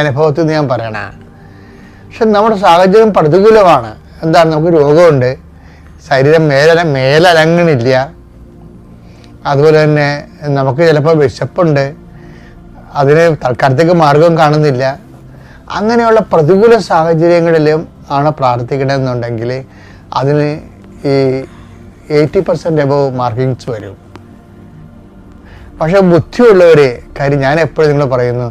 അനുഭവത്തിൽ നിന്ന് ഞാൻ പറയണ. പക്ഷെ നമ്മുടെ സാഹചര്യം പ്രതികൂലമാണ്. എന്താണ്, നമുക്ക് രോഗമുണ്ട്, ശരീരം മേലനങ്ങണില്ല, അതുപോലെ തന്നെ നമുക്ക് ചിലപ്പോൾ വിശപ്പുണ്ട്, അതിന് തൽക്കാലത്തേക്ക് മാർഗം കാണുന്നില്ല. അങ്ങനെയുള്ള പ്രതികൂല സാഹചര്യങ്ങളിലും ആണ് പ്രാർത്ഥിക്കണമെന്നുണ്ടെങ്കിൽ അതിന് ഈ 80% എബവ് മാർക്കിങ്സ് വരും. പക്ഷെ ബുദ്ധിയുള്ളവർ, കാര്യം ഞാൻ എപ്പോഴും നിങ്ങൾ പറയുന്നു,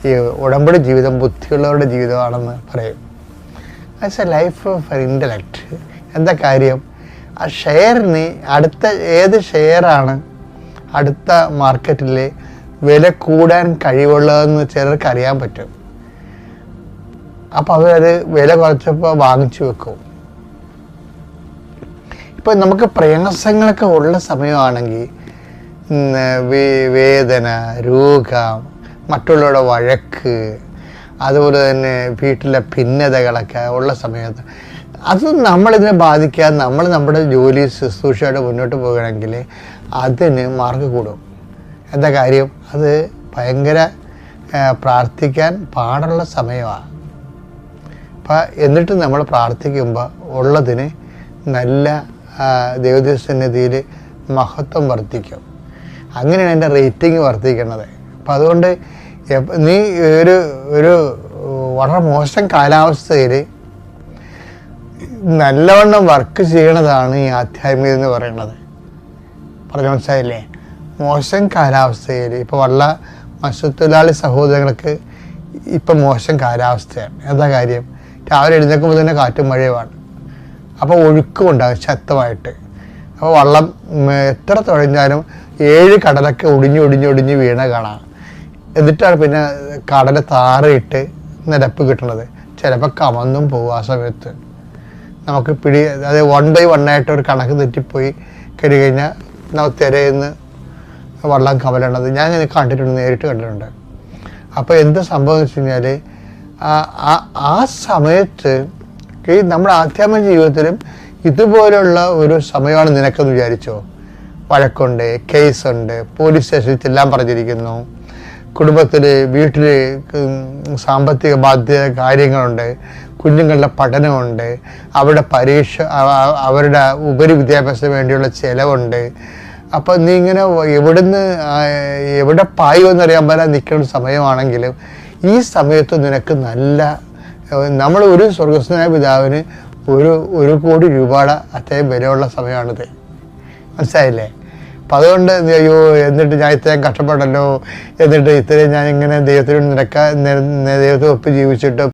ഈ ഉടമ്പടി ജീവിതം ബുദ്ധിയുള്ളവരുടെ ജീവിതമാണെന്ന് പറയും. As A life for intellect. എന്താ കാര്യം, ആ ഷെയറിന് അടുത്ത ഏത് ഷെയറാണ് അടുത്ത മാർക്കറ്റിൽ വില കൂടാൻ കഴിവുള്ളതെന്ന് ചിലർക്ക് അറിയാൻ പറ്റും. അപ്പോൾ അവരത് വില കുറച്ചപ്പോൾ വാങ്ങിച്ചു വെക്കും. ഇപ്പം നമുക്ക് പ്രയാസങ്ങളൊക്കെ ഉള്ള സമയമാണെങ്കിൽ വേദന, രോഗം, മറ്റുള്ളവരുടെ വഴക്ക്, അതുപോലെ തന്നെ വീട്ടിലെ ഭിന്നതകളൊക്കെ ഉള്ള സമയത്ത് അത് നമ്മളിതിനെ ബാധിക്കാതെ നമ്മൾ നമ്മുടെ ജോലി ശുശ്രൂഷയോടെ മുന്നോട്ട് പോകുകയാണെങ്കിൽ അതിന് മാർക്ക് കൂടും. എന്താ കാര്യം, അത് ഭയങ്കര പ്രാർത്ഥിക്കാൻ പാടുള്ള സമയമാണ്. അപ്പം എന്നിട്ട് നമ്മൾ പ്രാർത്ഥിക്കുമ്പോൾ ഉള്ളതിന് നല്ല ദൈവസന്നിധിയിൽ മഹത്വം വർദ്ധിക്കും. അങ്ങനെയാണ് എൻ്റെ റേറ്റിംഗ് വർദ്ധിക്കുന്നത്. അപ്പം അതുകൊണ്ട് നീ ഒരു വളരെ മോശം കാലാവസ്ഥയിൽ നല്ലവണ്ണം വർക്ക് ചെയ്യണതാണ് ഈ ആധ്യാത്മികത എന്ന് പറയുന്നത്. പറഞ്ഞ മനസ്സിലായില്ലേ? മോശം കാലാവസ്ഥയിൽ ഇപ്പോൾ മത്സ്യത്തൊഴിലാളി സഹോദരങ്ങൾക്ക് ഇപ്പം മോശം കാലാവസ്ഥയാണ്. എന്താ കാര്യം, രാവിലെ എഴുന്നേൽക്കുമ്പോൾ തന്നെ കാറ്റും മഴയുമാണ്. അപ്പോൾ ഒഴുക്കും ഉണ്ടാകും ശക്തമായിട്ട്. അപ്പോൾ വള്ളം എത്ര തുഴഞ്ഞാലും 7 കടലൊക്കെ ഒടിഞ്ഞ് വീണ കാണാം. എന്നിട്ടാണ് പിന്നെ കടൽ താറിയിട്ട് നിരപ്പ് കിട്ടുന്നത്. ചിലപ്പോൾ കമന്നും പോകും. ആ സമയത്ത് നമുക്ക് അത് 1 by 1 ആയിട്ട് ഒരു കണക്ക് തെറ്റിപ്പോയി കഴിഞ്ഞാൽ തിരയിന്ന് വള്ളം കമലണത് ഞാൻ കണ്ടിട്ടുണ്ട്, നേരിട്ട് കണ്ടിട്ടുണ്ട്. അപ്പോൾ എന്ത് സംഭവം എന്ന് വെച്ച് കഴിഞ്ഞാൽ ആ സമയത്ത് ഈ നമ്മുടെ ആധ്യാത്മിക ജീവിതത്തിലും ഇതുപോലുള്ള ഒരു സമയമാണ് നിനക്കെന്ന് വിചാരിച്ചോ. വഴക്കുണ്ട്, കേസുണ്ട്, പോലീസ് സ്റ്റേഷനിൽ ചെല്ലാൻ പറഞ്ഞിരിക്കുന്നു, കുടുംബത്തിൽ വീട്ടിൽ സാമ്പത്തിക ബാധ്യത കാര്യങ്ങളുണ്ട്, കുഞ്ഞുങ്ങളുടെ പഠനമുണ്ട്, അവരുടെ പരീക്ഷ, അവരുടെ ഉപരി വിദ്യാഭ്യാസത്തിന് വേണ്ടിയുള്ള ചിലവുണ്ട്. അപ്പോൾ നീ ഇങ്ങനെ എവിടെ പായുമെന്നറിയാൻ പോലെ നിൽക്കുന്ന സമയമാണെങ്കിലും ഈ സമയത്ത് നിനക്ക് നമ്മൾ ഒരു സ്വർഗസ്വനായ പിതാവിന് 1 കോടി രൂപയുടെ അത്രയും വിലയുള്ള സമയമാണിത്. മനസ്സിലായില്ലേ? അപ്പം അതുകൊണ്ട് അയ്യോ എന്നിട്ട് ഞാൻ ഇത്രയും കഷ്ടപ്പെടല്ലോ, എന്നിട്ട് ഇത്രയും ഞാൻ ഇങ്ങനെ ദൈവത്തിന് ദൈവത്തെ ഒപ്പ് ജീവിച്ചിട്ട്